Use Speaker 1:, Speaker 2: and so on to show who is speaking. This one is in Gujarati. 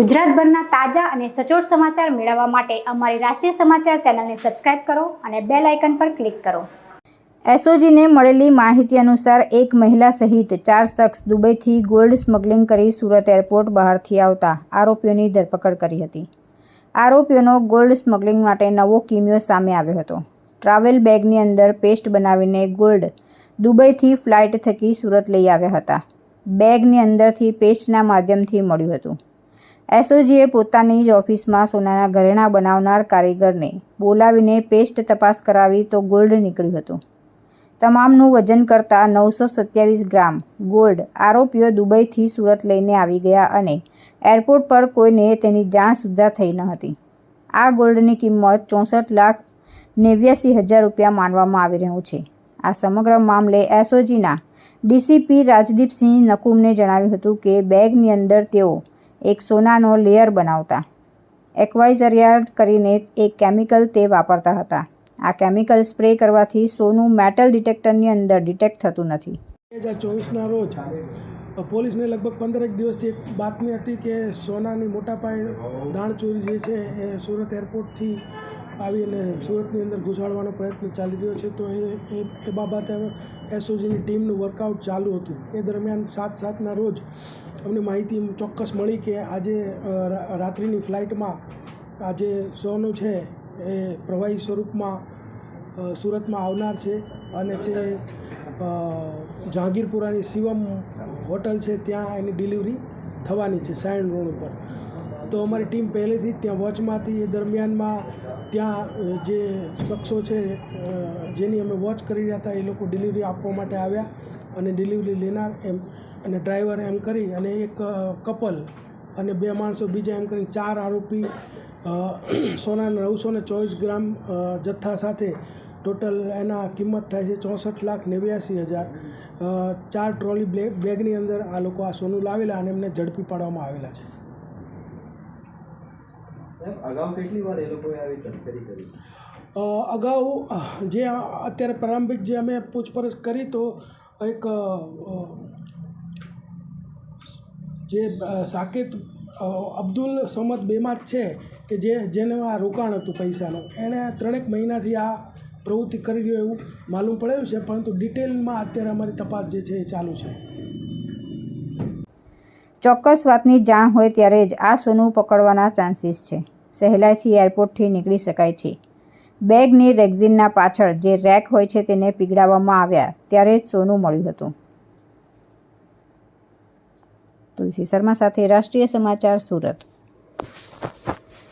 Speaker 1: ગુજરાતભરના તાજા અને સચોટ સમાચાર મેળવવા માટે અમારી રાષ્ટ્રીય સમાચાર ચેનલને સબસ્ક્રાઇબ કરો અને બેલ આઇકન પર ક્લિક કરો। એસઓજીને મળેલી માહિતી અનુસાર એક મહિલા સહિત 4 શખ્સ દુબઈથી ગોલ્ડ સ્મગલિંગ કરી સુરત એરપોર્ટ બહારથી આવતા આરોપીઓની ધરપકડ કરી હતી। આરોપીઓનો ગોલ્ડ સ્મગલિંગ માટે નવો કિમિયો સામે આવ્યો હતો। ટ્રાવેલ બેગની અંદર પેસ્ટ બનાવીને ગોલ્ડ દુબઈથી ફ્લાઇટ થકી સુરત લઈ આવ્યા હતા। બેગની અંદરથી પેસ્ટના માધ્યમથી મળ્યું હતું। એસઓજીએ પોતાની જ ઓફિસમાં સોનાના ઘરેણાં બનાવનાર કારીગરને બોલાવીને પેસ્ટ તપાસ કરાવી તો ગોલ્ડ નીકળ્યું હતું। તમામનું વજન કરતાં 927 ગ્રામ ગોલ્ડ આરોપીઓ દુબઈથી સુરત લઈને આવી ગયા અને એરપોર્ટ પર કોઈને તેની જાણ સુદ્ધા થઈ ન હતી। આ ગોલ્ડની કિંમત 64,89,000 રૂપિયા માનવામાં આવી રહ્યું છે। આ સમગ્ર મામલે એસઓજીના ડીસીપી રાજદીપસિંહ નકુમને જણાવ્યું હતું કે બેગની અંદર તેઓ એક સોનાનો લેયર બનાવતા એક્વાઇઝરિયા કરીને એક કેમિકલ તે વાપરતા હતા। આ કેમિકલ સ્પ્રે કરવાથી સોનું મેટલ ડિટેક્ટરની અંદર ડિટેક્ટ થતું નથી।
Speaker 2: 2024ના રોજ પોલીસને લગભગ 15 દિવસથી એક બાતમી હતી કે સોનાની મોટા પાયે દાણચોરી જે છે એ સુરત એરપોર્ટથી આવીને સુરતની અંદર ઘુસાડવાનો પ્રયત્ન ચાલી રહ્યો છે। તો એ બાબતે એસઓજીની ટીમનું વર્કઆઉટ ચાલુ હતું। એ દરમિયાન 7/7ના રોજ અમને માહિતી ચોક્કસ મળી કે આજે રાત્રિની ફ્લાઇટમાં આજે સોનું છે એ પ્રવાહી સ્વરૂપમાં સુરતમાં આવનાર છે અને તે જહાંગીરપુરાની શિવમ હોટલ છે ત્યાં એની ડિલિવરી થવાની છે સાયણ રોડ ઉપર। તો અમારી ટીમ પહેલેથી જ ત્યાં વોચમાં હતી। એ દરમિયાનમાં ત્યાં જે શખ્સો છે જેની અમે વોચ કરી રહ્યા હતા એ લોકો ડિલિવરી આપવા માટે આવ્યા અને ડિલિવરી લેનાર એમ અને ડ્રાઈવર એમ કરી અને એક કપલ અને 2 માણસો બીજા એમ કરીને 4 આરોપી સોનાના 924 ગ્રામ જથ્થા સાથે ટોટલ એના કિંમત થાય છે 64,89,000। 4 ટ્રોલી બેગની અંદર આ લોકો આ સોનું લાવેલા અને એમને ઝડપી પાડવામાં આવેલા છે।
Speaker 3: અગાઉ કેટલી વાર એ લોકોએ આવી તસ્કરી કરી?
Speaker 2: અગાઉ જે અત્યારે પ્રારંભિક જે અમે પૂછપરછ કરી તો એક જે સાકેત અબ્દુલ સમદ બેમાત છે કે જેનું આ રોકાણ હતું પૈસાનું, એણે 3 મહિનાથી આ પ્રવૃત્તિ કરી રહ્યો એવું માલુમ પડેલું છે, પરંતુ ડિટેલમાં અત્યારે અમારી તપાસ જે છે એ ચાલુ છે।
Speaker 1: ચોક્કસ વાતની જાણ હોય ત્યારે જ આ સોનું પકડવાના ચાન્સીસ છે। સહેલાઈથી એરપોર્ટથી નીકળી શકાય છે। બેગની રેક્ઝિનના પાછળ જે રેક હોય છે તેને પીગળાવવામાં આવ્યા ત્યારે જ સોનું મળ્યું હતું। તુલસી શર્મા સાથે રાષ્ટ્રીય સમાચાર સુરત।